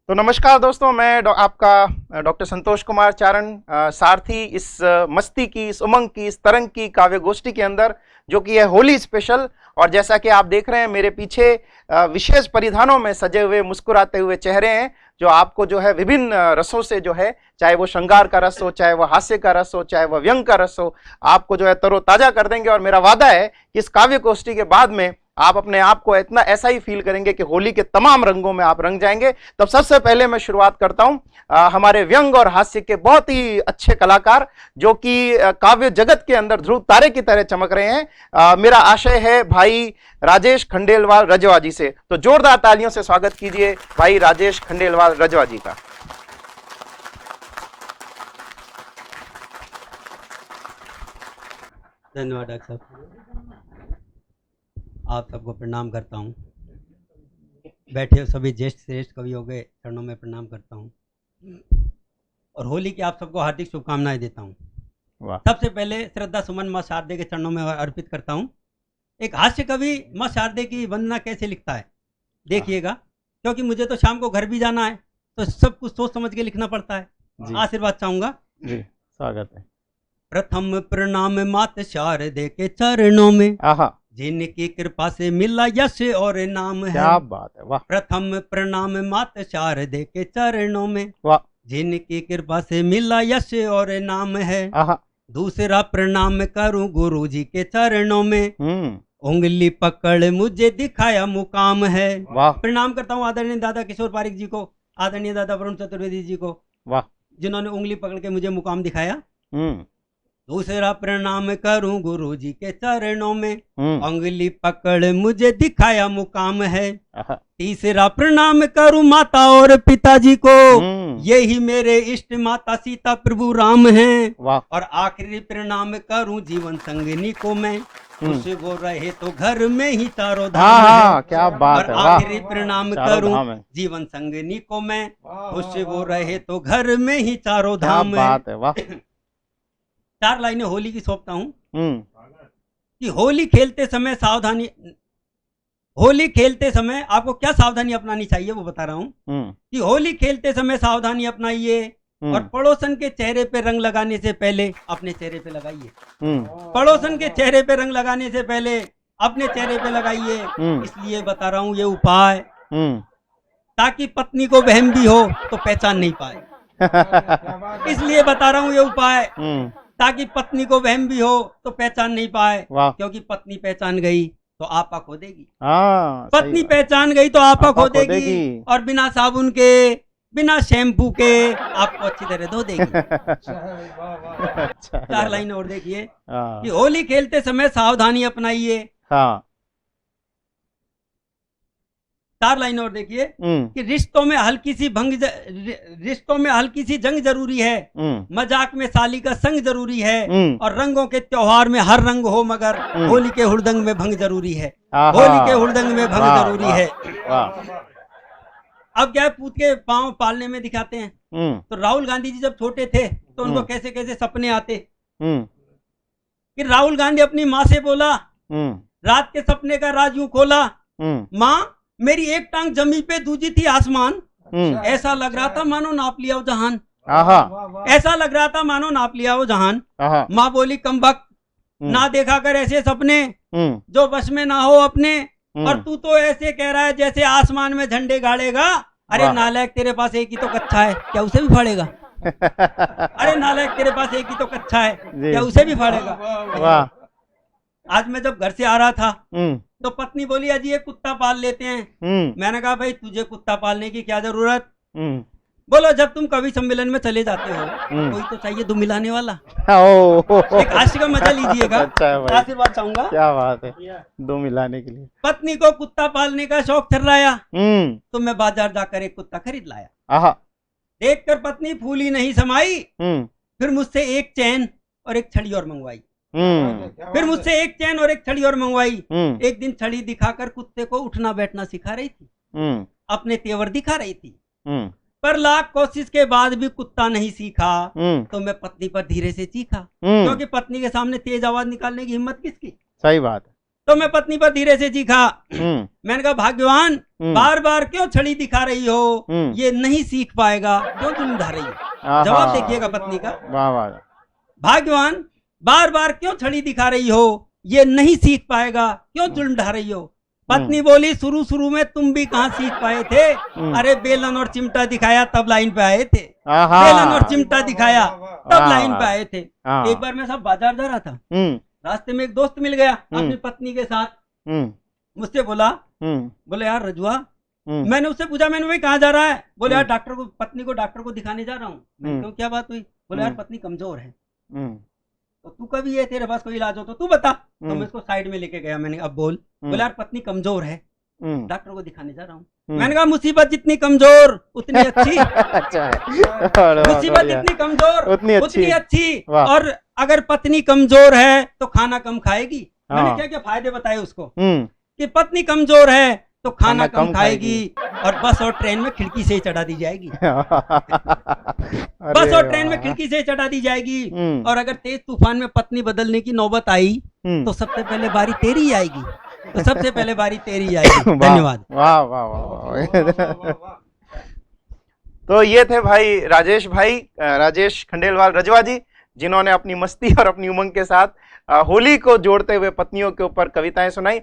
तो नमस्कार दोस्तों, मैं आपका डॉक्टर संतोष कुमार चारण सारथी इस मस्ती की, इस उमंग की, इस तरंग की काव्य गोष्ठी के अंदर, जो कि है होली स्पेशल। और जैसा कि आप देख रहे हैं मेरे पीछे विशेष परिधानों में सजे हुए मुस्कुराते हुए चेहरे हैं, जो आपको जो है विभिन्न रसों से जो है, चाहे वो श्रृंगार का रस हो, चाहे वो हास्य का रस हो, चाहे वो व्यंग का रस हो, आपको जो है तरोताजा कर देंगे। और मेरा वादा है कि इस काव्य गोष्ठी के बाद में आप अपने आप को इतना ऐसा ही फील करेंगे कि होली के तमाम रंगों में आप रंग जाएंगे। तो सबसे पहले मैं शुरुआत करता हूं हमारे व्यंग और हास्य के बहुत ही अच्छे कलाकार, जो कि काव्य जगत के अंदर ध्रुव तारे की तरह चमक रहे हैं। मेरा आशय है भाई राजेश खंडेलवाल रजवा जी से, तो जोरदार तालियों से स्वागत कीजिए भाई राजेश खंडेलवाल रजवा जी का। धन्यवाद डॉक्टर साहब, आप सबको प्रणाम करता हूँ। बैठे हो सभी ज्येष्ठ श्रेष्ठ कवियों के चरणों में प्रणाम करता हूँ और होली की आप सबको हार्दिक शुभकामनाएं देता हूँ। सबसे पहले श्रद्धा सुमन माँ शारदे के चरणों में अर्पित करता हूँ। एक हास्य कवि माँ शारदे की वंदना कैसे लिखता है देखिएगा, क्योंकि मुझे तो शाम को घर भी जाना है, तो सब कुछ सोच समझ के लिखना पड़ता है। आशीर्वाद चाहूंगा जी। स्वागत है। प्रथम प्रणाम मात शारदे के चरणों में, जिनकी कृपा से मिला यश और नाम है। क्या बात है, वाह। प्रथम प्रणाम मात शारदे के चरणों में, वाह, जिनकी कृपा से मिला यश और नाम है। दूसरा प्रणाम करूं गुरु जी के चरणों में, उंगली पकड़ मुझे दिखाया मुकाम है। वाह। प्रणाम करता हूँ आदरणीय दादा किशोर पारिक जी को, आदरणीय दादा वरुण चतुर्वेदी जी को, वाह, जिन्होंने उंगली पकड़ के मुझे मुकाम दिखाया। दूसरा प्रणाम करूं गुरु जी के चरणों में, उंगली पकड़ मुझे दिखाया मुकाम है। तीसरा प्रणाम करूं माता और पिताजी को, यही मेरे इष्ट माता सीता प्रभु राम हैं। और आखिरी प्रणाम करूं जीवन संगिनी को मैं, खुश वो रहे तो घर में ही चारों धाम है। क्या बात है। और आखिरी प्रणाम करूं जीवन संगिनी को मैं, खुश वो रहे तो घर में ही चारों धाम है। चार लाइनें होली की सौंपता हूँ कि होली खेलते समय सावधानी, होली खेलते समय आपको क्या सावधानी अपनानी चाहिए वो बता रहा हूँ कि होली खेलते समय सावधानी अपनाइए और पड़ोसन के चेहरे पे रंग लगाने से पहले अपने चेहरे पे लगाइए। पड़ोसन के चेहरे पे रंग लगाने से पहले अपने चेहरे पे लगाइए। इसलिए बता रहा हूँ ये उपाय, ताकि पत्नी को वहम भी हो तो पहचान नहीं पाए। इसलिए बता रहा हूँ ये उपाय, ताकि पत्नी को वहम भी हो तो पहचान नहीं पाए, क्योंकि पत्नी पहचान गई तो आपा खो देगी। पत्नी पहचान गई तो आपा खो देगी और बिना साबुन के, बिना शैम्पू के आपको अच्छी तरह धो देगी। चार लाइन और देखिए कि होली खेलते समय सावधानी अपनाइए। चार लाइन और देखिए कि रिश्तों में हल्की सी जंग जरूरी है, मजाक में साली का संग जरूरी है, और रंगों के त्योहार में हर रंग हो मगर होली के हुड़दंग में भंग जरूरी है। होली के हुड़दंग में भंग जरूरी है। अब क्या पूत के पांव पालने में दिखाते हैं, तो राहुल गांधी जी जब छोटे थे तो उनको कैसे कैसे सपने आते कि राहुल गांधी अपनी माँ से बोला, रात के सपने का राज यूं खोला, माँ मेरी एक टांग जमी पे दूजी थी आसमान, ऐसा लग रहा था मानो नाप लिया वो जहान। ऐसा लग रहा था मानो नाप लिया वो जहान। माँ बोली कमबख्त, ना देखा कर ऐसे सपने जो बस में ना हो अपने, और तू तो ऐसे कह रहा है जैसे आसमान में झंडे गाड़ेगा। अरे नालायक तेरे पास एक ही तो कच्चा है, क्या उसे भी फाड़ेगा? अरे नालायक तेरे पास एक ही तो कच्चा है, क्या उसे भी फाड़ेगा? आज मैं जब घर से आ रहा था तो पत्नी बोली अजी ये कुत्ता पाल लेते हैं। मैंने कहा भाई तुझे कुत्ता पालने की क्या जरूरत? बोलो जब तुम कवि सम्मेलन में चले जाते हो कोई तो चाहिए दो मिलाने वाला। एक हास्य का मजा लीजिएगा, आशीर्वाद चाहूंगा। क्या बात है, दो मिलाने के लिए। पत्नी को कुत्ता पालने का शौक ठहराया तो मैं बाजार जाकर एक कुत्ता खरीद लाया। देखकर पत्नी फूली नहीं समाई, फिर मुझसे एक चैन और एक छड़ी और मंगवाई। फिर मुझसे एक चैन और एक छड़ी और मंगवाई। एक दिन छड़ी दिखाकर कुत्ते को उठना बैठना सिखा रही थी, अपने तेवर दिखा रही थी, पर लाख कोशिश के बाद भी कुत्ता नहीं सीखा। तो मैं पत्नी पर धीरे से चीखा, क्योंकि पत्नी के सामने तेज आवाज निकालने की हिम्मत किसकी? सही बात है। तो मैं पत्नी पर धीरे से चीखा। मैंने कहा भाग्यवान, बार बार क्यों छड़ी दिखा रही हो, ये नहीं सीख पाएगा, क्यों तुम ढा रही हो। जवाब देखिएगा पत्नी का। वाह वाह। भाग्यवान, बार बार क्यों छड़ी दिखा रही हो, ये नहीं सीख पाएगा, क्यों जुल्म ढा रही हो। पत्नी बोली, शुरू शुरू में तुम भी कहाँ सीख पाए थे, अरे बेलन और चिमटा दिखाया तब लाइन पे आए थे। बेलन और चिमटा दिखाया तब लाइन पे आए थे। एक बार मैं सब बाजार जा रहा था, रास्ते में एक दोस्त मिल गया अपनी पत्नी के साथ। मुझसे बोला, बोले यार रजुआ, मैंने उससे पूछा, मैंने भाई कहाँ जा रहा है। बोले यार डॉक्टर को, पत्नी को डॉक्टर को दिखाने जा रहा हूँ। मैंने कहा क्या बात हुई। बोले यार पत्नी कमजोर है, तो तू कभी है, तेरे पास कोई इलाज हो तो तू बता। तो मैं इसको साइड में लेके गया। मैंने अब बोल। बोले यार पत्नी कमजोर है, डॉक्टर को दिखाने जा रहा हूँ। मैंने कहा मुसीबत जितनी कमजोर उतनी अच्छी। अच्छा है, मुसीबत जितनी कमजोर उतनी अच्छी। और अगर पत्नी कमजोर है तो खाना कम खाएगी। मैंने क्या क्या फायदे बताए उसको, कि पत्नी कमजोर है तो खाना कम खाएगी, और बस और ट्रेन में खिड़की से ही चढ़ा दी जाएगी। बस और ट्रेन में खिड़की से चढ़ा दी जाएगी। और अगर तेज तूफान में पत्नी बदलने की नौबत आई तो सबसे पहले बारी तेरी ही आएगी। तो सबसे पहले बारी तेरी आएगी। धन्यवाद। वाह वाह वाह। तो ये थे भाई राजेश खंडेलवाल रजवा जी, जिन्होंने अपनी मस्ती और अपनी उमंग के साथ होली को जोड़ते हुए पत्नियों के ऊपर कविताएं सुनाई।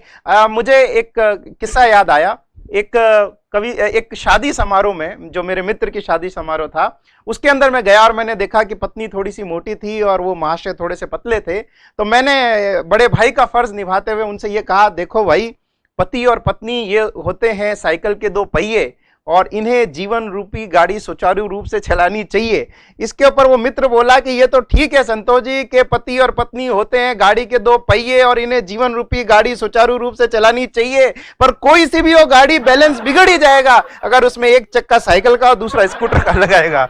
मुझे एक किस्सा याद आया। एक शादी समारोह में, जो मेरे मित्र की शादी समारोह था, उसके अंदर मैं गया और मैंने देखा कि पत्नी थोड़ी सी मोटी थी और वो महाशय थोड़े से पतले थे। तो मैंने बड़े भाई का फर्ज निभाते हुए उनसे ये कहा, देखो भाई, पति और पत्नी ये होते हैं साइकिल के दो पहिए, और इन्हें जीवन रूपी गाड़ी सुचारू रूप से चलानी चाहिए। इसके ऊपर वो मित्र बोला कि ये तो ठीक है संतोष जी के पति और पत्नी होते हैं गाड़ी के दो पहिए और इन्हें जीवन रूपी गाड़ी सुचारू रूप से चलानी चाहिए, पर कोई सी भी वो गाड़ी बैलेंस बिगड़ ही जाएगा अगर उसमें एक चक्का साइकिल का और दूसरा स्कूटर का लगाएगा।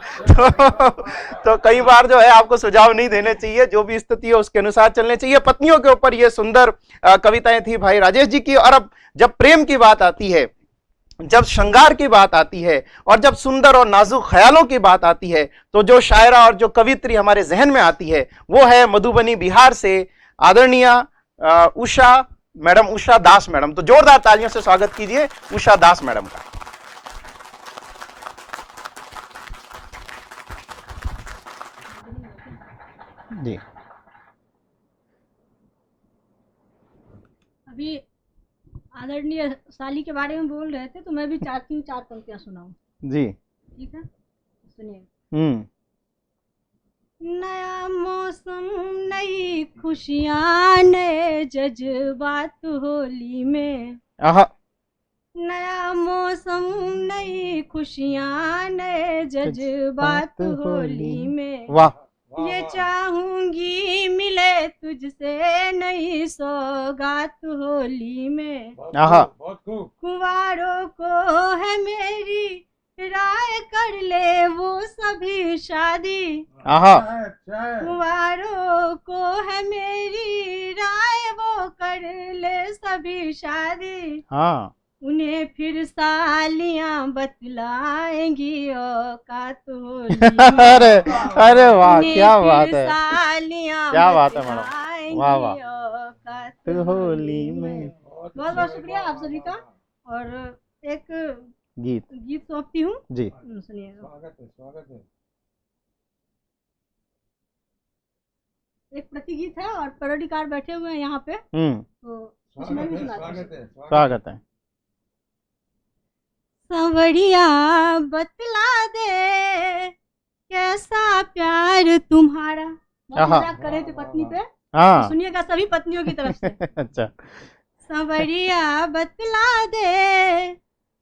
तो कई बार जो है आपको सुझाव नहीं देने चाहिए, जो भी स्थिति है उसके अनुसार चलने चाहिए। पत्नियों के ऊपर ये सुंदर कविताएं थी भाई राजेश जी की। और अब जब प्रेम की बात आती है, जब श्रृंगार की बात आती है, और जब सुंदर और नाजुक ख्यालों की बात आती है, तो जो शायरा और जो कवित्री हमारे जहन में आती है वो है मधुबनी बिहार से आदरणीय उषा मैडम, उषा दास मैडम। तो जोरदार तालियों से स्वागत कीजिए उषा दास मैडम का। जी। अभी आदरणीय साली के बारे में बोल रहे थे, तो मैं भी चाहती हूँ 4 पंक्तियां सुनाऊं। जी ठीक है, सुनिए। नया मौसम, नई खुशियाँ, नए जज्बात होली में। नया मौसम, नई खुशियाँ, नए जज्बात होली में। वाह। ये चाहूंगी मिले तुझसे नई सौगात होली में। कुंवारों को है मेरी राय, कर ले वो सभी शादी। कुंवारों को है मेरी राय, वो कर ले सभी शादी। उन्हें फिर सालियां बतलाएंगी औकात होली में। अरे वाह, क्या बात है, सालियां क्या बात है मैडम, वाह वाह। औकात होली में। बहुत बहुत शुक्रिया आप सभी का। और एक गीत सौंपती हूँ जी, सुनिएगा। स्वागत है। एक प्रतिगीत है और पैरोडीकार बैठे हुए हैं यहाँ पे, तो उसमें भी स्वागत है। सांवरिया बतला दे कैसा प्यार तुम्हारा। मजाक करे थे पत्नी पे, सुनिएगा सभी पत्नियों की तरफ से। अच्छा। सांवरिया बतला दे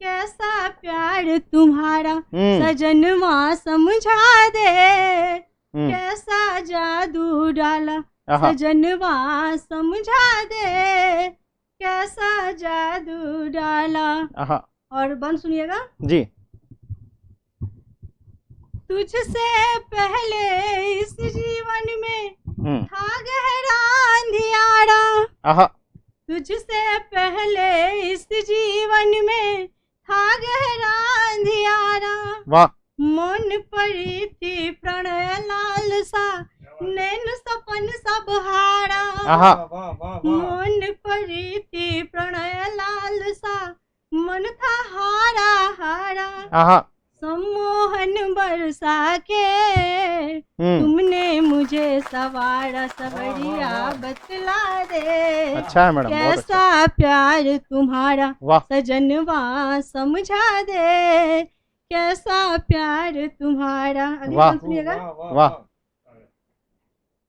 कैसा प्यार तुम्हारा, सजनवा समझा दे कैसा जादू डाला, सजनवा समझा दे कैसा जादू डाला। और बंद सुनिएगा जी। तुझसे पहले इस जीवन में था गहरा अंधियारा। तुझसे पहले इस जीवन में था गहरा अंधियारा। वाह। मन पड़ी थी प्रणय लालसा, नैन सपन सब हारा आहा मन प्रीति प्रणय लालसा मन था हारा हारा आहा सम्मोहन बरसा के तुमने मुझे सवारा सवरिया बतला दे। अच्छा है मैडम, बहुत अच्छा। कैसा प्यार तुम्हारा वाह सजनवा समझा दे, कैसा प्यार तुम्हारा। अगली वाह बात सुनिएगा। वाह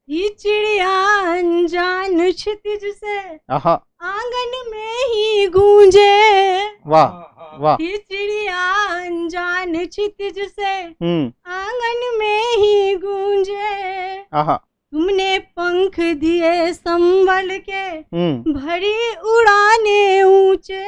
ये चिड़िया अनजान क्षितिज से आहा आंगन में ही गूंजे, वाह वाह ये चिड़िया अनजान क्षितिज से आंगन में ही गूंजे। आहा तुमने पंख दिए संभल के भरी उड़ाने ऊंचे,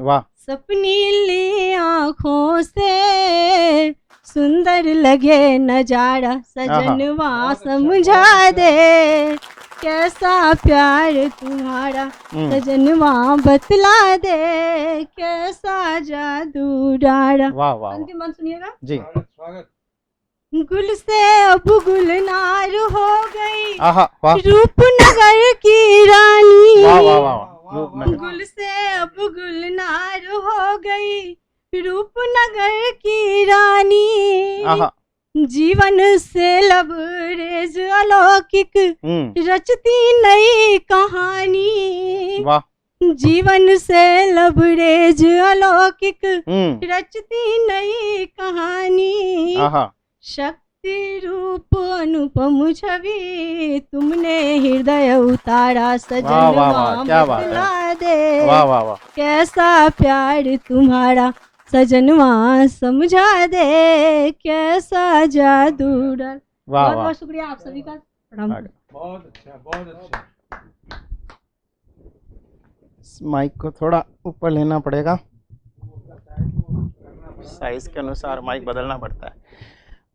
वाह सपनीली आँखों से सुंदर लगे नजारा सजनवा समझा दे, कैसा प्यार तुम्हारा सजनवा बतला दे, कैसा जादू डारा। वाह वाह अंतिम बात सुनिएगा जी। गुल से अब गुलनार हो गई आहा वाह रूपनगर की रानी, वाह वाह वाह गुल से अब गुलनार हो गई रूपनगर की रानी। आहा जीवन से लबरेज अलौकिक रचती नई कहानी, वाह जीवन से लबरेज अलौकिक रचती नई कहानी। आहा शक्ति रूप अनुपम छवि तुमने हृदय उतारा सजनवा क्या बात है। बतला दे, वाह वाह वाह कैसा प्यार तुम्हारा सजनवा समझा दे, कैसा जादू डाल। वाह बहुत वाह बहुत शुक्रिया आप सभी का। प्रणाम। बहुत अच्छा बहुत अच्छा। माइक को थोड़ा ऊपर लेना पड़ेगा, साइज के अनुसार माइक बदलना पड़ता है।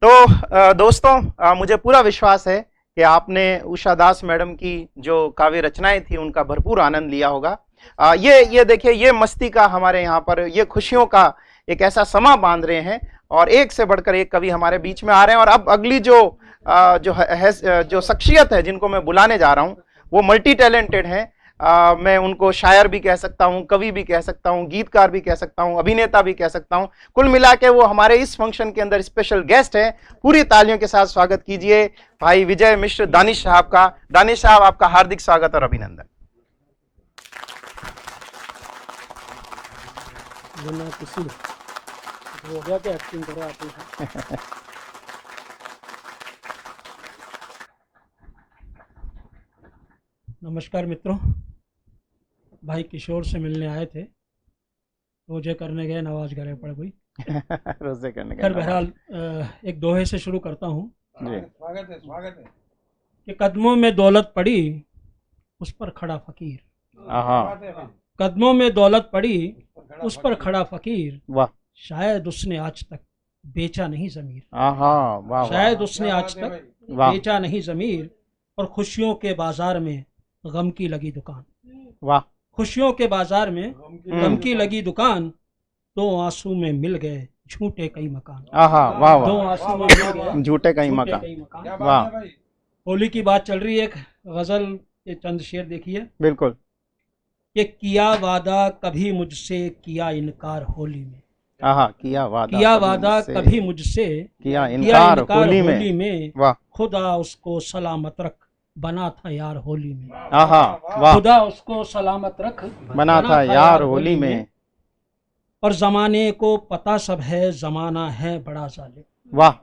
तो दोस्तों मुझे पूरा विश्वास है कि आपने उषा दास मैडम की जो काव्य रचनाएं थी उनका भरपूर आनंद लिया होगा। ये देखिए, ये मस्ती का हमारे यहाँ पर ये खुशियों का एक ऐसा समा बांध रहे हैं और एक से बढ़कर एक कवि हमारे बीच में आ रहे हैं। और अब अगली जो शख्सियत है जिनको मैं बुलाने जा रहा हूँ वो मल्टी टैलेंटेड है। मैं उनको शायर भी कह सकता हूँ, कवि भी कह सकता हूँ, गीतकार भी कह सकता हूँ, अभिनेता भी कह सकता हूँ। कुल मिला के वो हमारे इस फंक्शन के अंदर स्पेशल गेस्ट हैं। पूरी तालियों के साथ स्वागत कीजिए भाई विजय मिश्र दानिश साहब का। दानिश साहब आपका हार्दिक स्वागत और अभिनंदन। हो गया कि एक्टिंग करो आप। नमस्कार मित्रों, भाई किशोर से मिलने आए थे, रोजे करने गए नवाज गले पड़ गई। रोजे करने खैर बहरहाल एक दोहे से शुरू करता हूँ। स्वागत है कि कदमों में दौलत पड़ी उस पर खड़ा फकीर, कदमों में दौलत पड़ी उस पर खड़ा फकीर, वाह शायद उसने आज तक बेचा नहीं ज़मीर, वाह शायद उसने आज तक बेचा नहीं ज़मीर। और खुशियों के बाजार में गम की लगी दुकान, वाह खुशियों के बाजार में गम की लगी दुकान, दो आंसू में मिल गए झूठे कई मकान। वाह दो आंसू में मिल गए झूठे कई मकान। वाह होली की बात चल रही है, एक गजल के चंद शेर देखिए। बिल्कुल। कि किया वादा कभी मुझसे किया इनकार होली में, किया वादा कभी मुझसे किया इनकार होली में, वाह खुदा उसको सलामत रख बना था यार होली में, वाह खुदा उसको सलामत रख बना था यार होली में। और जमाने को पता सब है जमाना है बड़ा जालिम, वाह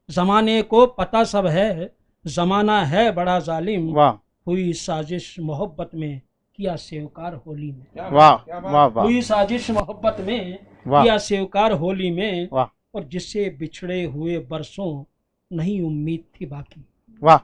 जमाने को पता सब है जमाना है बड़ा जालिम, वाह हुई साजिश मोहब्बत में किया सेवकार होली में, वाह वाह हुई साजिश मोहब्बत में किया सेवकार होली में। वाह और जिससे बिछड़े हुए बरसों नहीं उम्मीद थी बाकी, वाह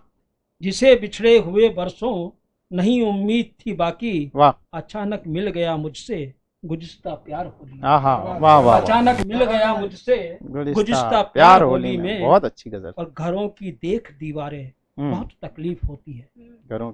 जिसे बिछड़े हुए बरसों नहीं उम्मीद थी बाकी, वाह अचानक मिल गया मुझसे गुज़िश्ता प्यार होली, वाह वाह अचानक मिल गया मुझसे गुज़िश्ता प्यार होली में। बहुत अच्छी गजल। और घरों की देख दीवारें बहुत तकलीफ होती है, घरों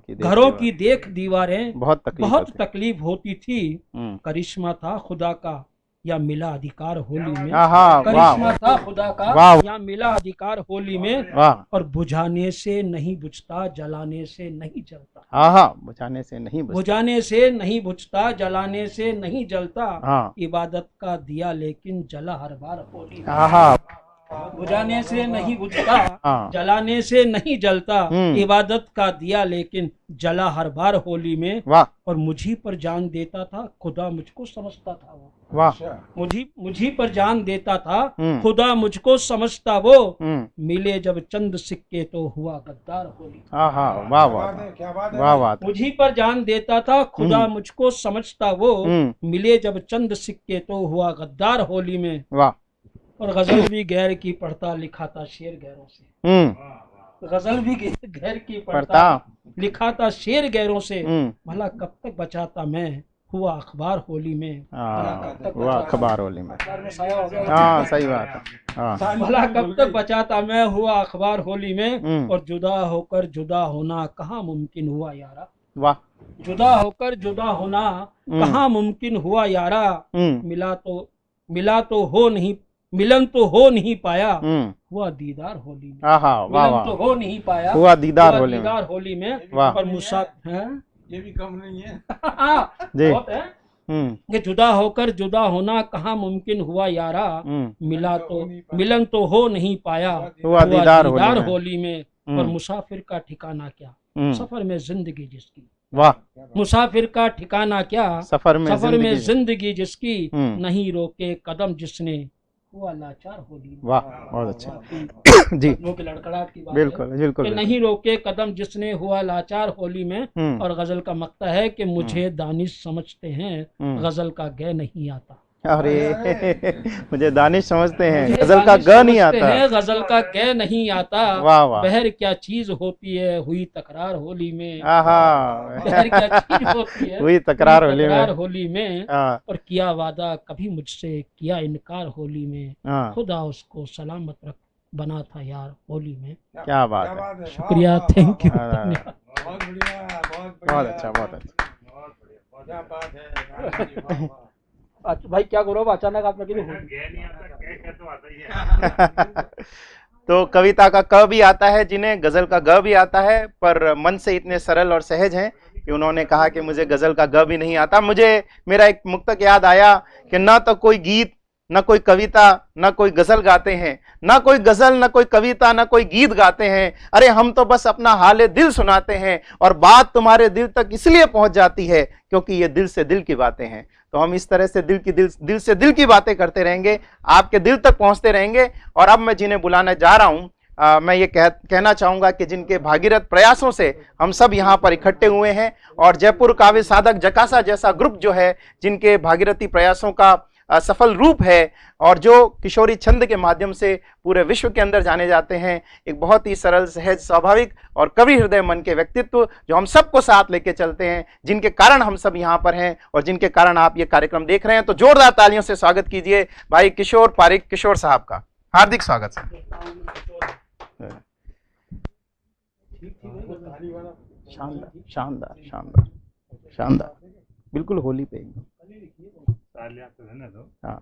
की देख दीवारें बहुत तकलीफ होती थी। करिश्मा था खुदा का या मिला अधिकार होली में। वाह करिश्मा था खुदा वाह। का, या मिला अधिकार होली में। वाह। और बुझाने से नहीं बुझता, जलाने से नहीं जलता। हाँ, बुझाने से नहीं बुझता, बुझाने से नहीं बुझता, जलाने से नहीं जलता। हाँ। इबादत का दिया लेकिन जला हर बार होली में। हाँ। बुझाने से नहीं बुझता, हाँ। जलाने से नहीं जलता। हम्म। इबादत का दिया लेकिन जला हर बार होली में। वाह और मुझी पर जान देता था, खुदा मुझको समझता था वो। वाह। मुझी पर जान देता था, हम्म। खुदा मुझको समझता वो। हम्म। मिले जब चंद सिक्के तो हुआ गद्दार होली। हाँ, वाह वाह वाह वाह। मुझी पर जान देता था, खुदा मुझको समझता वो। मिले जब चंद सिक्के तो हुआ गद्दार होली में। वाह। और गजल भी गैर की पढ़ता, लिखा था शेर गैरों से। गजल भी गैर की पढ़ता, लिखा था शेर गैरों से। भला कब तक बचाता मैं हुआ अखबार होली में। हुआ अखबार होली में। हाँ, सही बात है। हाँ। भला कब तक बचाता मैं हुआ अखबार होली में। और जुदा होकर जुदा होना कहाँ मुमकिन हुआ यारा। वाह। जुदा होकर जुदा होना कहाँ मुमकिन हुआ यारा। मिला तो हो नहीं, मिलन तो हो नहीं पाया। हुआ दीदार होली में। मिलन तो हो नहीं पाया, हुआ दीदार होली में। वाह। और मुसाफिर है, ये भी कम नहीं है। बहुत है कि जुदा होकर जुदा होना कहाँ मुमकिन हुआ यारा। मिलन तो हो नहीं पाया, हुआ दीदार होली में। और मुसाफिर का ठिकाना क्या, सफर में जिंदगी जिसकी। वाह। मुसाफिर का ठिकाना क्या, सफर में जिंदगी जिसकी। नहीं रोके कदम जिसने हुआ लाचार होली में। वाह, बहुत अच्छा जी। की लड़खड़ाहट की बात बिल्कुल है बिल्कुल। कि नहीं रोके कदम जिसने हुआ लाचार होली में। और गजल का मकता है कि मुझे दानिश समझते हैं, गजल का गे नहीं आता। अरे मुझे दानिश समझते हैं, गजल का ग नहीं आता है, गजल का गे नहीं आता। वाह वाह। बहर क्या चीज होती है हुई तकरार होली में। बहर क्या चीज होती है हुई तकरार होली में। और किया वादा कभी मुझसे किया इनकार होली में। खुदा उसको सलामत रख बना था यार होली में। क्या बात है। शुक्रिया, थैंक यू। बहुत बढ़िया, बहुत अच्छा, बहुत अच्छा। क्या बात है। भाई क्या करो अचानक आप लगे तो कविता का क भी आता है, जिन्हें गजल का ग भी आता है, पर मन से इतने सरल और सहज हैं कि उन्होंने कहा कि मुझे गजल का ग भी नहीं आता। मुझे मेरा एक मुक्तक याद आया कि ना तो कोई गीत, न कोई कविता, न कोई गजल गाते हैं, ना कोई गजल, न कोई कविता, न कोई गीत गाते हैं। अरे हम तो बस अपना हाले दिल सुनाते हैं, और बात तुम्हारे दिल तक इसलिए पहुंच जाती है क्योंकि ये दिल से दिल की बातें हैं। तो हम इस तरह से दिल से दिल की बातें करते रहेंगे, आपके दिल तक पहुंचते रहेंगे। और अब मैं जिन्हें बुलाने जा रहा हूं, मैं ये कहना चाहूंगा कि जिनके भागीरथ प्रयासों से हम सब यहाँ पर इकट्ठे हुए हैं, और जयपुर काव्य साधक जकासा जैसा ग्रुप जो है, जिनके भागीरथी प्रयासों का सफल रूप है, और जो किशोरी छंद के माध्यम से पूरे विश्व के अंदर जाने जाते हैं। एक बहुत ही सरल, सहज, स्वाभाविक और कवि हृदय मन के व्यक्तित्व जो हम सबको साथ लेके चलते हैं, जिनके कारण हम सब यहाँ पर हैं और जिनके कारण आप ये कार्यक्रम देख रहे हैं। तो जोरदार तालियों से स्वागत कीजिए भाई किशोर पारिक किशोर साहब का। हार्दिक स्वागत सर। शानदार शानदार शानदार शानदार, बिल्कुल होली पे एकदम। हाँ,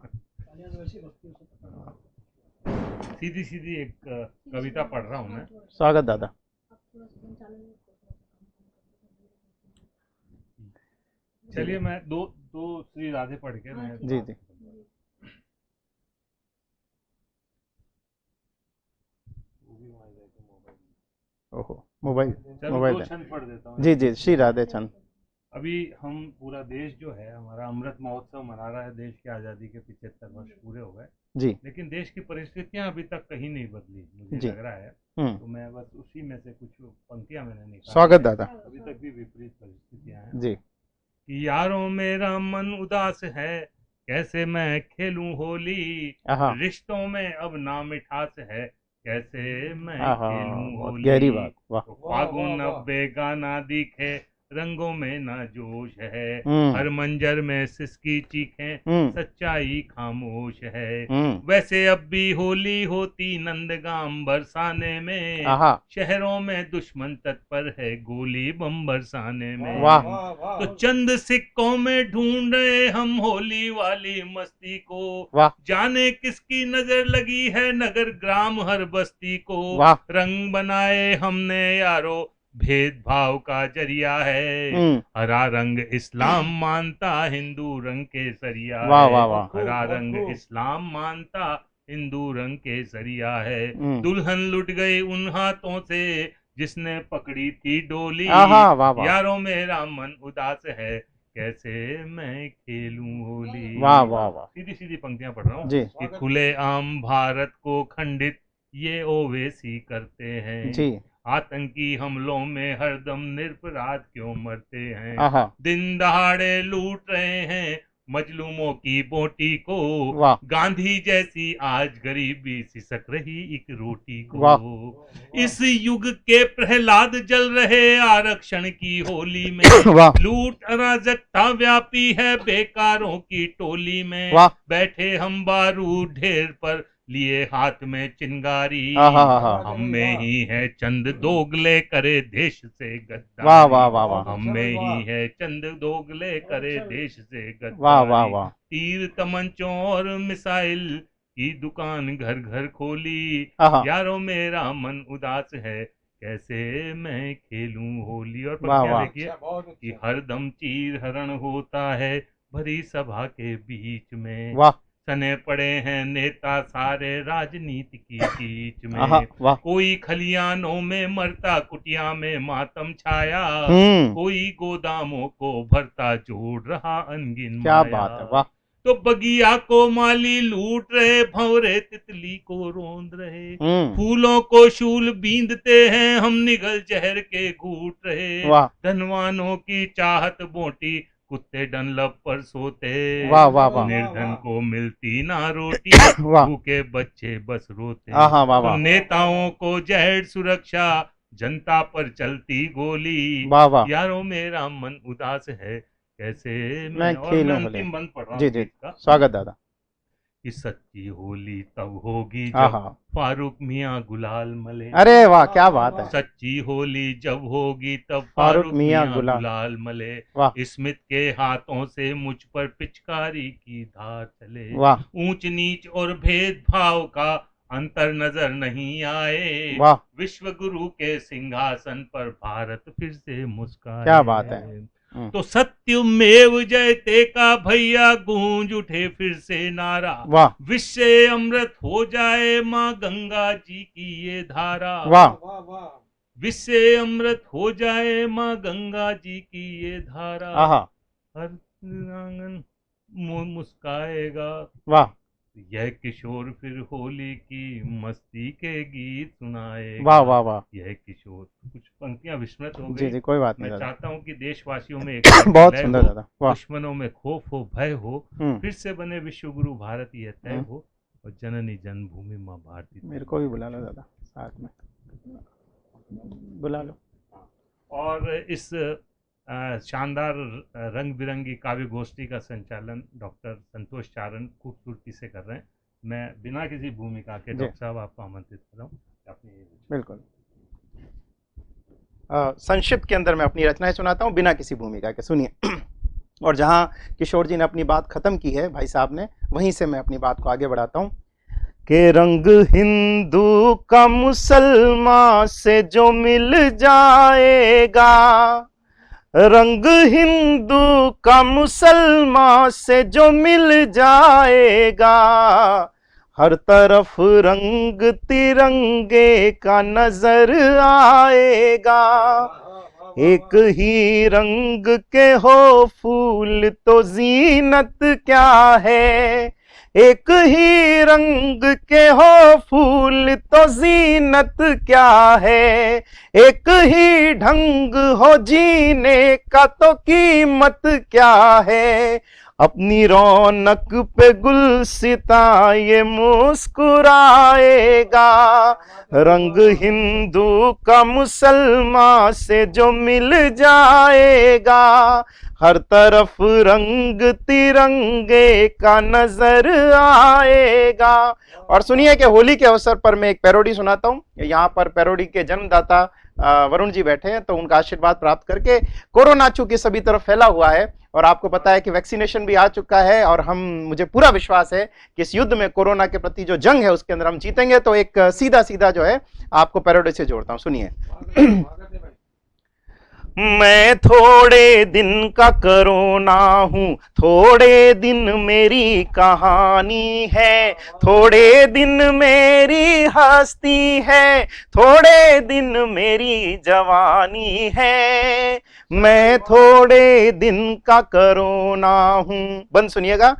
सीधी सीधी एक कविता पढ़ रहा हूँ मैं। स्वागत दादा। चलिए मैं दो श्री राधे पढ़ के मैं जी जी। ओहो, मोबाइल पढ़ देता हूँ। जी जी, श्री राधे चंद। अभी हम पूरा देश जो है हमारा अमृत महोत्सव मना रहा है, देश की आज़ादी के 75 वर्ष पूरे हो गए जी, लेकिन देश की परिस्थितियां अभी तक कहीं नहीं बदली, मुझे लग रहा है। तो मैं बस उसी में से कुछ पंक्तियां मैंने निकाली। स्वागत दादा। अभी तक भी विपरीत परिस्थितियां हैं जी। कि यारों मेरा मन उदास है, कैसे मैं खेलूं होली, रिश्तों में अब ना मिठास है, कैसे मैं खेलूं होली। गहरी बात। वाह। तो फागुन अब बेगाना दिखे, रंगों में ना जोश है, हर मंजर में सिसकी चीखें, सच्चाई खामोश है। वैसे अब भी होली होती नंदगाम बरसाने में, शहरों में दुश्मन तत्पर है गोली बम बरसाने में। तो चंद सिक्कों में ढूंढ रहे हम होली वाली मस्ती को, जाने किसकी नजर लगी है नगर ग्राम हर बस्ती को। रंग बनाए हमने यारो भेदभाव का जरिया है, हरा रंग इस्लाम मानता हिंदू रंग केसरिया है। हरा रंग इस्लाम मानता हिंदू रंग केसरिया है। दुल्हन लुट गई उन हाथों से जिसने पकड़ी थी डोली, यारों मेरा मन उदास है कैसे मैं खेलूं होली। वाह वाह वाह, सीधी सीधी पंक्तियां पढ़ रहा हूँ कि खुले आम भारत को खंडित ये ओवैसी करते हैं जी। आतंकी हमलों में हरदम निरपराध क्यों मरते हैं। दिन दहाड़े लूट रहे हैं मजलूमों की बोटी को, गांधी जैसी आज गरीबी सिसक रही एक रोटी को। इस युग के प्रहलाद जल रहे आरक्षण की होली में, लूट अराजकता व्यापी है बेकारों की टोली में। बैठे हम बारूद ढेर पर लिए हाथ में चिंगारी, हम में ही है चंद दोगले करे देश से गद्दारी। हम में ही है चंद दोगले करे देश से गद्दारी। तीर तमंचों और मिसाइल की दुकान घर घर खोली, यारों मेरा मन उदास है कैसे मैं खेलूं होली। और देखिए कि हरदम चीर हरण होता है भरी सभा के बीच में, सने पड़े हैं नेता सारे राजनीति की कीच में। कोई खलियानों में मरता कुटिया में मातम छाया, कोई गोदामों को भरता जोड़ रहा अनगिन क्या माया। बात है, वाह। तो बगिया को माली लूट रहे, भंवरे तितली को रोंद रहे, फूलों को शूल बींदते हैं हम निगल जहर के घूट रहे। धनवानों की चाहत बोटी कुत्ते डनलप पर सोते, निर्धन को मिलती ना रोटी, भूखे बच्चे बस रोते। तो नेताओं को जहर सुरक्षा, जनता पर चलती गोली, यारों मेरा मन उदास है कैसे मैं खेलूं। अंतिम बंद पढ़ रहा हूं। जी स्वागत दादा। कि सच्ची होली तब होगी जब फारूक मियाँ गुलाल मले। अरे वाह क्या बात है। सच्ची होली जब होगी तब फारूक मियाँ गुलाल मले। स्मिथ के हाथों से मुझ पर पिचकारी की धार चले। ऊंच नीच और भेदभाव का अंतर नजर नहीं आए, विश्व गुरु के सिंहासन पर भारत फिर से मुस्काए। क्या बात है। तो सत्यमेव जयते का भैया गूंज उठे फिर से नारा, विश्व अमृत हो जाए माँ गंगा जी की ये धारा। विश्व अमृत हो जाए माँ गंगा जी की ये धारा, हर आंगन मुस्काएगा। यह किशोर फिर होली की मस्ती के गीत सुनाएगा। वाह वाह वाह। यह किशोर, कुछ पंक्तियां विस्मृत हो गई। जी कोई बात नहीं। मैं चाहता हूं कि देशवासियों में एक बहुत सुंदर दादा। दुश्मनों में खौफ हो, भय हो, फिर से बने विश्व गुरु भारत यह तय हो, और जननी जन्मभूमि माँ भारती। मेरे को भी बुला लो दादा साथ में, बुला लो। और इस शानदार रंग बिरंगी काव्य गोष्ठी का संचालन डॉक्टर संतोष चारण खूबसूरती से कर रहे हैं। मैं बिना किसी भूमिका के डॉक्टर साहब आपको आमंत्रित कर रहा हूँ अपनी। बिल्कुल संक्षिप्त के अंदर मैं अपनी रचनाएं सुनाता हूँ बिना किसी भूमिका के, सुनिए। और जहाँ किशोर जी ने अपनी बात खत्म की है भाई साहब ने, वहीं से मैं अपनी बात को आगे बढ़ाता हूँ। कि रंग हिंदू का मुसलमान से जो मिल जाएगा, रंग हिंदू का मुसलमान से जो मिल जाएगा, हर तरफ रंग तिरंगे का नजर आएगा। एक ही रंग के हो फूल तो जीनत क्या है, एक ही रंग के हो फूल तो जीनत क्या है, एक ही ढंग हो जीने का तो कीमत क्या है। अपनी रौनक पे गुलसिता ये मुस्कुराएगा, रंग हिंदू का मुसलमान से जो मिल जाएगा, हर तरफ रंग तिरंगे का नजर आएगा। और सुनिए कि होली के अवसर पर मैं एक पैरोडी सुनाता हूँ। यहाँ पर पैरोडी के जन्मदाता वरुण जी बैठे हैं, तो उनका आशीर्वाद प्राप्त करके, कोरोना चूंकि सभी तरफ फैला हुआ है और आपको पता है कि वैक्सीनेशन भी आ चुका है, और मुझे पूरा विश्वास है कि इस युद्ध में कोरोना के प्रति जो जंग है उसके अंदर हम जीतेंगे। तो एक सीधा सीधा जो है आपको पैरोडी से जोड़ता हूँ, सुनिए। मैं थोड़े दिन का कोरोना हूँ, थोड़े दिन मेरी कहानी है, थोड़े दिन मेरी हस्ती है, थोड़े दिन मेरी जवानी है। मैं थोड़े दिन का कोरोना हूँ, बंद सुनिएगा।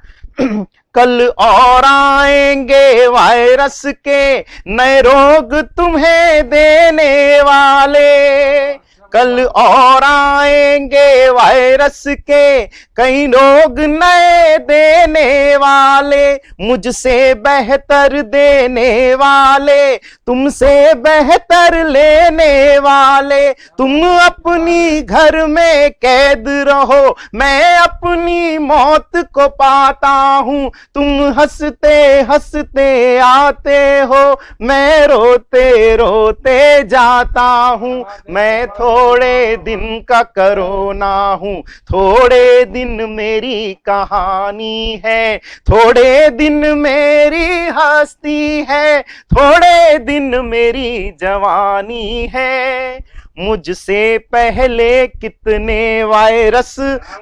कल और आएंगे वायरस के नए रोग तुम्हें देने वाले, कल और आएंगे वायरस के कई रोग नए देने वाले, मुझसे बेहतर देने वाले, तुमसे बेहतर लेने वाले। तुम अपनी घर में कैद रहो, मैं अपनी मौत को पाता हूँ। तुम हंसते हंसते आते हो, मैं रोते रोते जाता हूँ। मैं थोड़े दिन का कोरोना हूँ, थोड़े दिन मेरी कहानी है, थोड़े दिन मेरी हस्ती है, थोड़े दिन मेरी जवानी है। मुझसे पहले कितने वायरस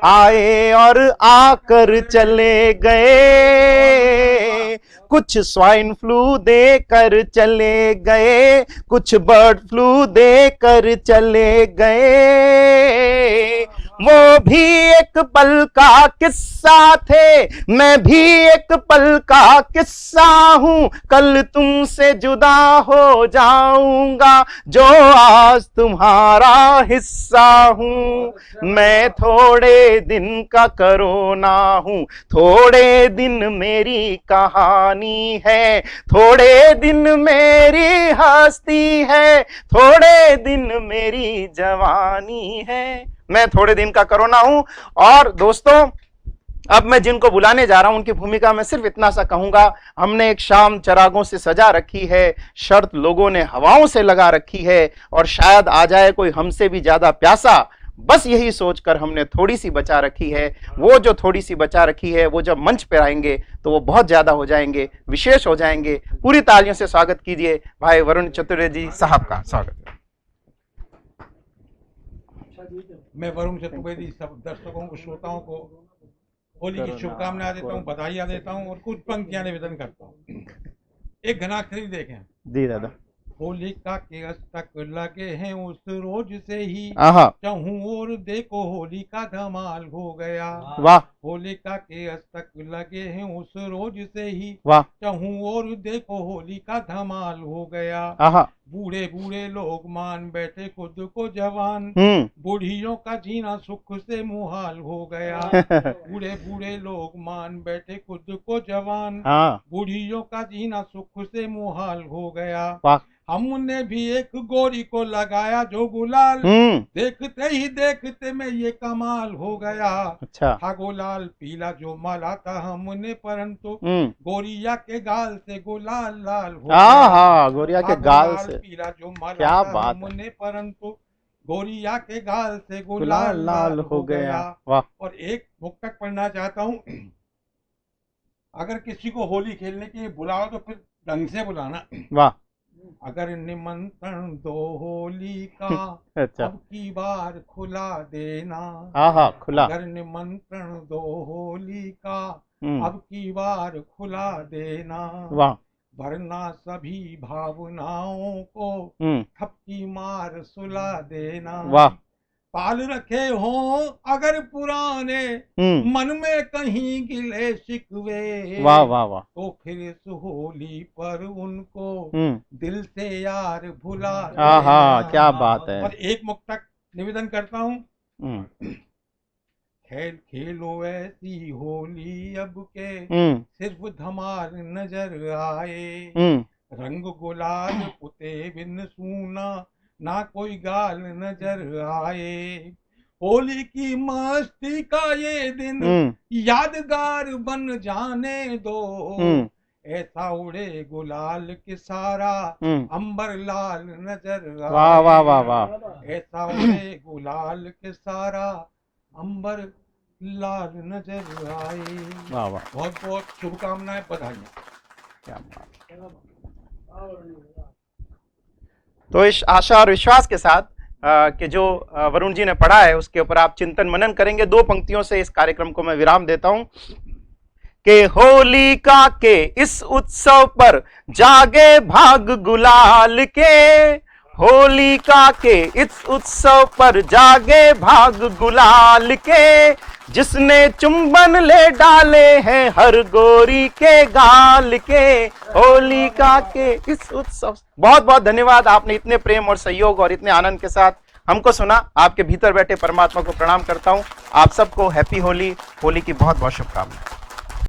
आए और आकर चले गए, कुछ स्वाइन फ्लू देकर चले गए, कुछ बर्ड फ्लू देकर चले गए। वो भी एक पल का किस्सा थे, मैं भी एक पल का किस्सा हूँ। कल तुमसे जुदा हो जाऊंगा, जो आज तुम्हारा हिस्सा हूँ। मैं थोड़े दिन का कोरोना हूँ, थोड़े दिन मेरी कहानी है, थोड़े दिन मेरी हस्ती है, थोड़े दिन मेरी जवानी है। मैं थोड़े दिन का कोरोना हूं। और दोस्तों, अब मैं जिनको बुलाने जा रहा हूं उनकी भूमिका में सिर्फ इतना सा कहूंगा, हमने एक शाम चरागों से सजा रखी है, शर्त लोगों ने हवाओं से लगा रखी है, और शायद आ जाए कोई हमसे भी ज्यादा प्यासा, बस यही सोचकर हमने थोड़ी सी बचा रखी है। वो जो थोड़ी सी बचा रखी है, वो जब मंच पर आएंगे तो वो बहुत ज्यादा हो जाएंगे, विशेष हो जाएंगे। पूरी तालियों से स्वागत कीजिए भाई वरुण चतुर्वेदी साहब का। स्वागत है। मैं वरुण चतुर्वेदी सब दर्शकों को, श्रोताओं को होली की शुभकामनाएं देता हूँ, बधाइयां देता हूँ और कुछ पंक्तियां निवेदन करता हूँ। एक घनाक्षरी देखें। जी दादा। होलिका के अस्तक लगे हैं उस रोज से ही, चहूं और देखो होली का धमाल हो गया। वाह। होलिका के अस्तक लगे हैं उस रोज से ही, वाह। चहूं और देखो होली का धमाल हो गया। बूढ़े बूढ़े लोग मान बैठे खुद को जवान, बूढ़ियों का जीना सुख से मुहाल हो गया। बूढ़े बूढ़े लोग मान बैठे खुद को जवान, बूढ़ियों का जीना सुख से मुहाल हो गया। हमने भी एक गोरी को लगाया जो गुलाल, देखते ही देखते में ये कमाल हो गया। अच्छा। था गुलाल पीला जो माला था हमने, परंतु गोरिया के गाल से गुलाल लाल हो गया। गोरिया के गाल से पीला जो माला क्या था बात हमने, परंतु गोरिया के गाल से गुलाल लाल हो गया। और एक मुक्तक पढ़ना चाहता हूँ। अगर किसी को होली खेलने के लिए बुलाओ तो फिर ढंग से बुलाना। वाह। अगर निमंत्रण दो होली का, अच्छा। अब की बार खुला देना। खुला। अगर निमंत्रण दो होली का, अब की बार खुला देना। वाह। वरना सभी भावनाओं को थपकी मार सुला देना। वाह। पाल रखे हों अगर पुराने मन में कहीं गिले शिकवे, वाह वाह वाह, तो फिर इस होली पर उनको दिल से यार भुला। क्या बात है। और एक मुक्तक निवेदन करता हूँ। खेल खेलो ऐसी होली अब के सिर्फ धमाल नजर आए, रंग गुलाल पुते बिन सूना ना कोई गाल नजर आए, होली की मस्ती का ये दिन यादगार बन जाने दो, ऐसा उड़े गुलाल के सारा अंबर लाल नजर आए। वाह वाह वाह वाह। ऐसा उड़े गुलाल के सारा अंबर लाल नजर आए। वाह वाह। बहुत बहुत शुभकामनाएं, बधाइयाँ। क्या बात। तो इस आशा और विश्वास के साथ कि जो वरुण जी ने पढ़ा है उसके ऊपर आप चिंतन मनन करेंगे। दो पंक्तियों से इस कार्यक्रम को मैं विराम देता हूं कि होलिका के इस उत्सव पर जागे भाग गुलाल के, होलिका के इस उत्सव पर जागे भाग गुलाल के, जिसने चुंबन ले डाले हैं हर गोरी के गाल के, होलिका के इस उत्सव। बहुत बहुत धन्यवाद, आपने इतने प्रेम और सहयोग और इतने आनंद के साथ हमको सुना। आपके भीतर बैठे परमात्मा को प्रणाम करता हूं। आप सबको हैप्पी होली, होली की बहुत बहुत शुभकामनाएं।